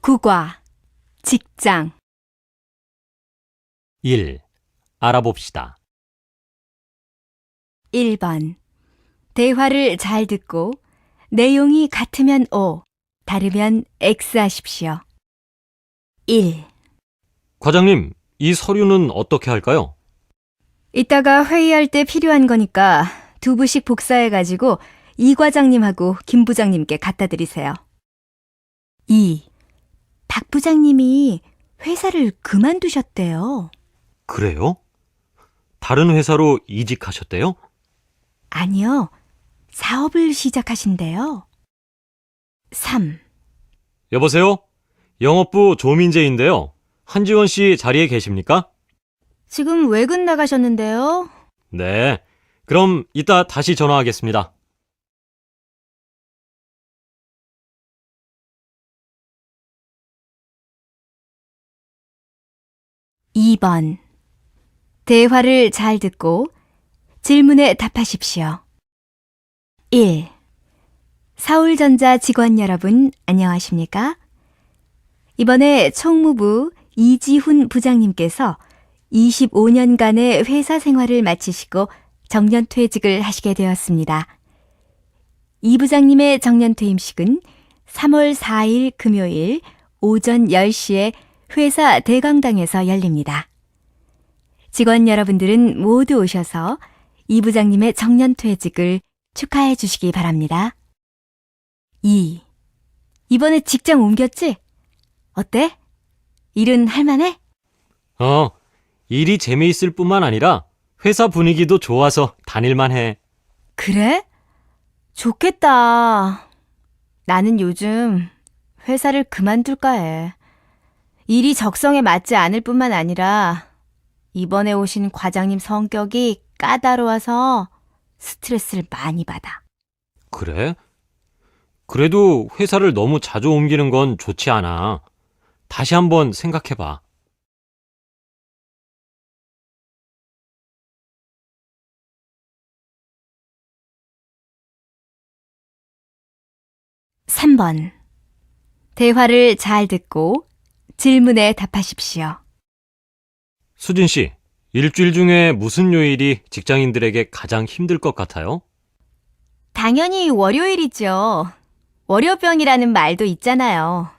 국어, 직장. 1. 알아봅시다. 1번. 대화를 잘 듣고 내용이 같으면 O, 다르면 X 하십시오. 1. 과장님, 이 서류는 어떻게 할까요? 이따가 회의할 때 필요한 거니까 두 부씩 복사해가지고 이 과장님하고 김 부장님께 갖다 드리세요. 2. 박 부장님이 회사를 그만두셨대요. 그래요? 다른 회사로 이직하셨대요? 아니요, 사업을 시작하신대요. 3. 여보세요? 영업부 조민재인데요. 한지원 씨 자리에 계십니까? 지금 외근 나가셨는데요. 네. 그럼 이따 다시 전화하겠습니다. 2번. 대화를 잘 듣고 질문에 답하십시오. 1. 서울전자 직원 여러분, 안녕하십니까? 이번에 총무부 이지훈 부장님께서 25년간의 회사 생활을 마치시고 정년퇴직을 하시게 되었습니다. 이 부장님의 정년퇴임식은 3월 4일 금요일 오전 10시에 회사 대강당에서 열립니다. 직원 여러분들은 모두 오셔서 이 부장님의 정년퇴직을 축하해 주시기 바랍니다. 2. 이번에 직장 옮겼지? 어때? 일은 할만해? 일이 재미있을 뿐만 아니라 회사 분위기도 좋아서 다닐만 해. 그래? 좋겠다. 나는 요즘 회사를 그만둘까 해. 일이 적성에 맞지 않을 뿐만 아니라 이번에 오신 과장님 성격이 까다로워서 스트레스를 많이 받아. 그래? 그래도 회사를 너무 자주 옮기는 건 좋지 않아. 다시 한번 생각해봐. 3번. 대화를 잘 듣고 질문에 답하십시오. 수진 씨, 일주일 중에 무슨 요일이 직장인들에게 가장 힘들 것 같아요? 당연히 월요일이죠. 월요병이라는 말도 있잖아요.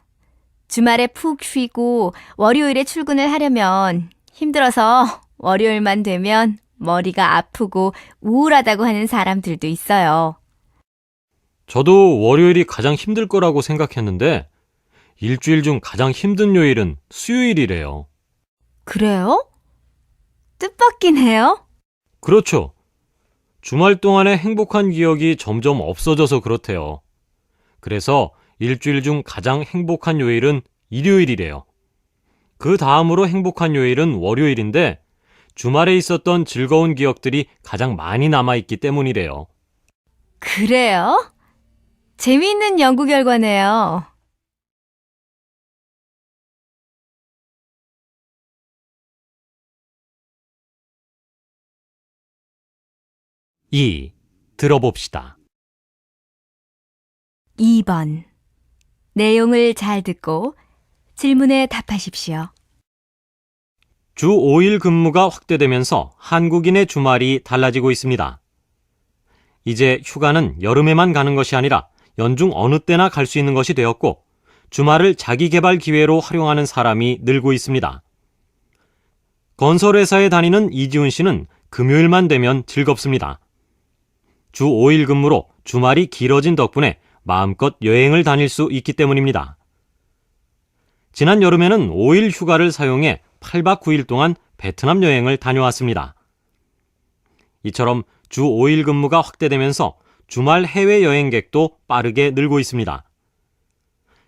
주말에 푹 쉬고 월요일에 출근을 하려면 힘들어서 월요일만 되면 머리가 아프고 우울하다고 하는 사람들도 있어요. 저도 월요일이 가장 힘들 거라고 생각했는데 일주일 중 가장 힘든 요일은 수요일이래요. 그래요? 뜻밖긴 해요? 그렇죠. 주말 동안의 행복한 기억이 점점 없어져서 그렇대요. 그래서 일주일 중 가장 행복한 요일은 일요일이래요. 그 다음으로 행복한 요일은 월요일인데 주말에 있었던 즐거운 기억들이 가장 많이 남아있기 때문이래요. 그래요? 재미있는 연구 결과네요. 2. 들어봅시다. 2번. 내용을 잘 듣고 질문에 답하십시오. 주 5일 근무가 확대되면서 한국인의 주말이 달라지고 있습니다. 이제 휴가는 여름에만 가는 것이 아니라 연중 어느 때나 갈 수 있는 것이 되었고 주말을 자기계발 기회로 활용하는 사람이 늘고 있습니다. 건설회사에 다니는 이지훈 씨는 금요일만 되면 즐겁습니다. 주 5일 근무로 주말이 길어진 덕분에 마음껏 여행을 다닐 수 있기 때문입니다. 지난 여름에는 5일 휴가를 사용해 8박 9일 동안 베트남 여행을 다녀왔습니다. 이처럼 주 5일 근무가 확대되면서 주말 해외 여행객도 빠르게 늘고 있습니다.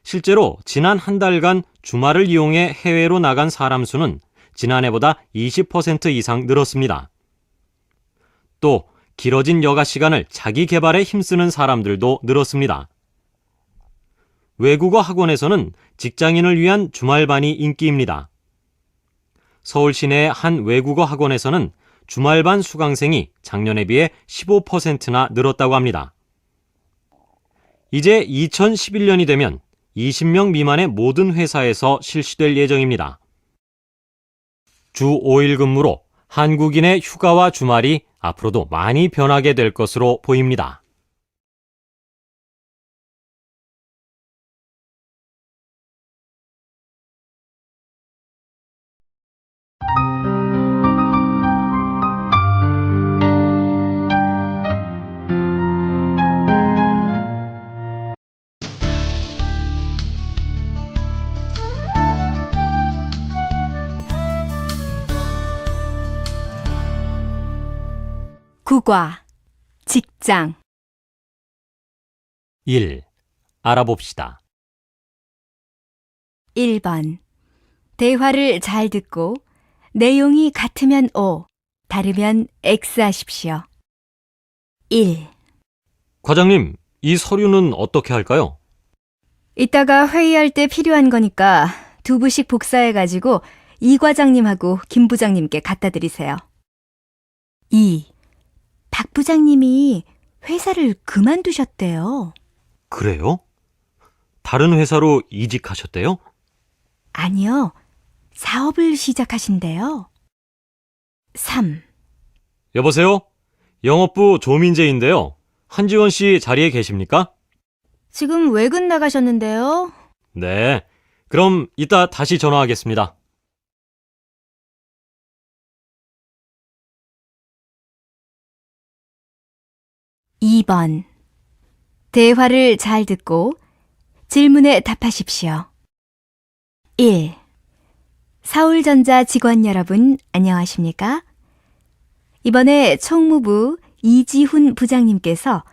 실제로 지난 한 달간 주말을 이용해 해외로 나간 사람 수는 지난해보다 20% 이상 늘었습니다. 또 길어진 여가 시간을 자기 개발에 힘쓰는 사람들도 늘었습니다. 외국어 학원에서는 직장인을 위한 주말반이 인기입니다. 서울 시내의 한 외국어 학원에서는 주말반 수강생이 작년에 비해 15%나 늘었다고 합니다. 이제 2011년이 되면 20명 미만의 모든 회사에서 실시될 예정입니다. 주 5일 근무로 한국인의 휴가와 주말이 앞으로도 많이 변하게 될 것으로 보입니다. 국어, 직장. 1. 알아봅시다. 1번. 대화를 잘 듣고 내용이 같으면 O, 다르면 X 하십시오. 1. 과장님, 이 서류는 어떻게 할까요? 이따가 회의할 때 필요한 거니까 2부씩 복사해가지고 이 과장님하고 김 부장님께 갖다 드리세요. 2. 박 부장님이 회사를 그만두셨대요. 그래요? 다른 회사로 이직하셨대요? 아니요, 사업을 시작하신대요. 3. 여보세요? 영업부 조민재인데요. 한지원 씨 자리에 계십니까? 지금 외근 나가셨는데요. 네. 그럼 이따 다시 전화하겠습니다. 2번. 대화를 잘 듣고 질문에 답하십시오. 1. 서울전자 직원 여러분, 안녕하십니까? 이번에 총무부 이지훈 부장님께서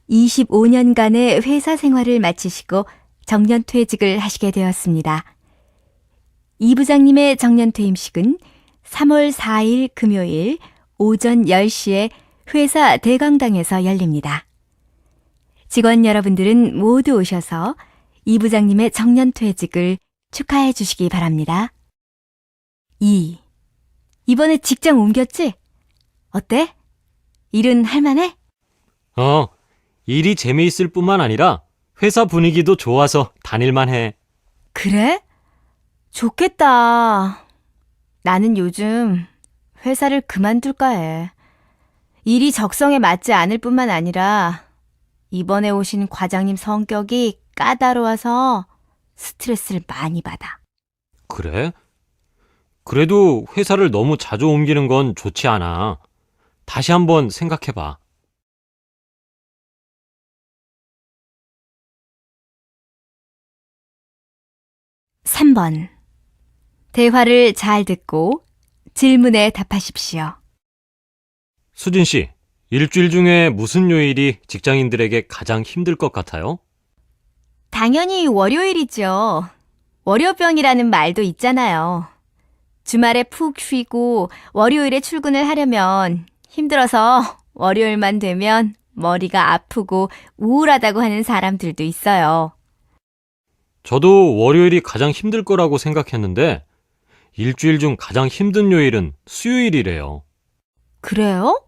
25년간의 회사 생활을 마치시고 정년퇴직을 하시게 되었습니다. 이 부장님의 정년퇴임식은 3월 4일 금요일 오전 10시에 회사 대강당에서 열립니다. 직원 여러분들은 모두 오셔서 이 부장님의 정년퇴직을 축하해 주시기 바랍니다. 2. 이번에 직장 옮겼지? 어때? 일은 할만해? 일이 재미있을 뿐만 아니라 회사 분위기도 좋아서 다닐만 해. 그래? 좋겠다. 나는 요즘 회사를 그만둘까 해. 일이 적성에 맞지 않을 뿐만 아니라 이번에 오신 과장님 성격이 까다로워서 스트레스를 많이 받아. 그래? 그래도 회사를 너무 자주 옮기는 건 좋지 않아. 다시 한번 생각해봐. 3번. 대화를 잘 듣고 질문에 답하십시오. 수진 씨, 일주일 중에 무슨 요일이 직장인들에게 가장 힘들 것 같아요? 당연히 월요일이죠. 월요병이라는 말도 있잖아요. 주말에 푹 쉬고 월요일에 출근을 하려면 힘들어서 월요일만 되면 머리가 아프고 우울하다고 하는 사람들도 있어요. 저도 월요일이 가장 힘들 거라고 생각했는데 일주일 중 가장 힘든 요일은 수요일이래요. 그래요?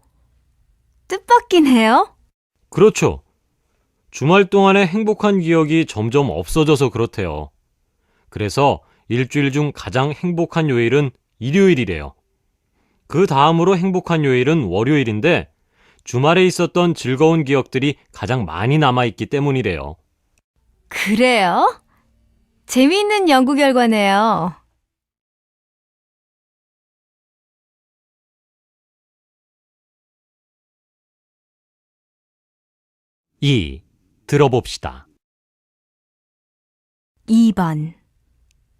뜻밖긴 해요? 그렇죠. 주말 동안의 행복한 기억이 점점 없어져서 그렇대요. 그래서 일주일 중 가장 행복한 요일은 일요일이래요. 그 다음으로 행복한 요일은 월요일인데 주말에 있었던 즐거운 기억들이 가장 많이 남아있기 때문이래요. 그래요? 재미있는 연구 결과네요. 2. 들어봅시다. 2번.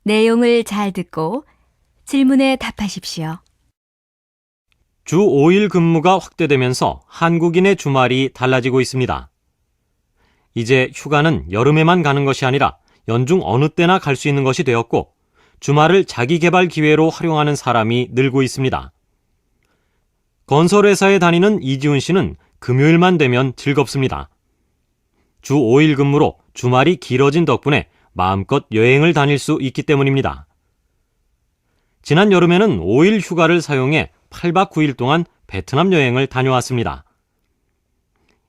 내용을 잘 듣고 질문에 답하십시오. 주 5일 근무가 확대되면서 한국인의 주말이 달라지고 있습니다. 이제 휴가는 여름에만 가는 것이 아니라 연중 어느 때나 갈 수 있는 것이 되었고 주말을 자기 개발 기회로 활용하는 사람이 늘고 있습니다. 건설회사에 다니는 이지훈 씨는 금요일만 되면 즐겁습니다. 주 5일 근무로 주말이 길어진 덕분에 마음껏 여행을 다닐 수 있기 때문입니다. 지난 여름에는 5일 휴가를 사용해 8박 9일 동안 베트남 여행을 다녀왔습니다.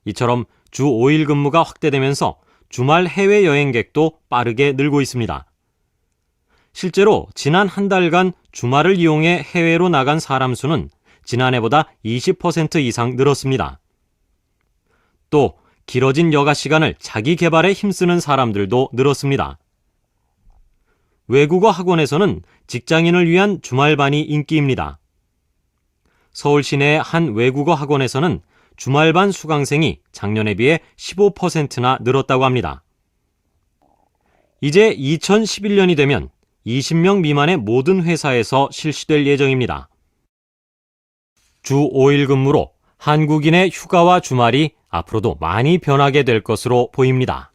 이처럼 주 5일 근무가 확대되면서 주말 해외 여행객도 빠르게 늘고 있습니다. 실제로 지난 한 달간 주말을 이용해 해외로 나간 사람 수는 지난해보다 20% 이상 늘었습니다. 또 길어진 여가 시간을 자기 개발에 힘쓰는 사람들도 늘었습니다. 외국어 학원에서는 직장인을 위한 주말반이 인기입니다. 서울 시내의 한 외국어 학원에서는 주말반 수강생이 작년에 비해 15%나 늘었다고 합니다. 이제 2011년이 되면 20명 미만의 모든 회사에서 실시될 예정입니다. 주 5일 근무로 한국인의 휴가와 주말이 앞으로도 많이 변하게 될 것으로 보입니다.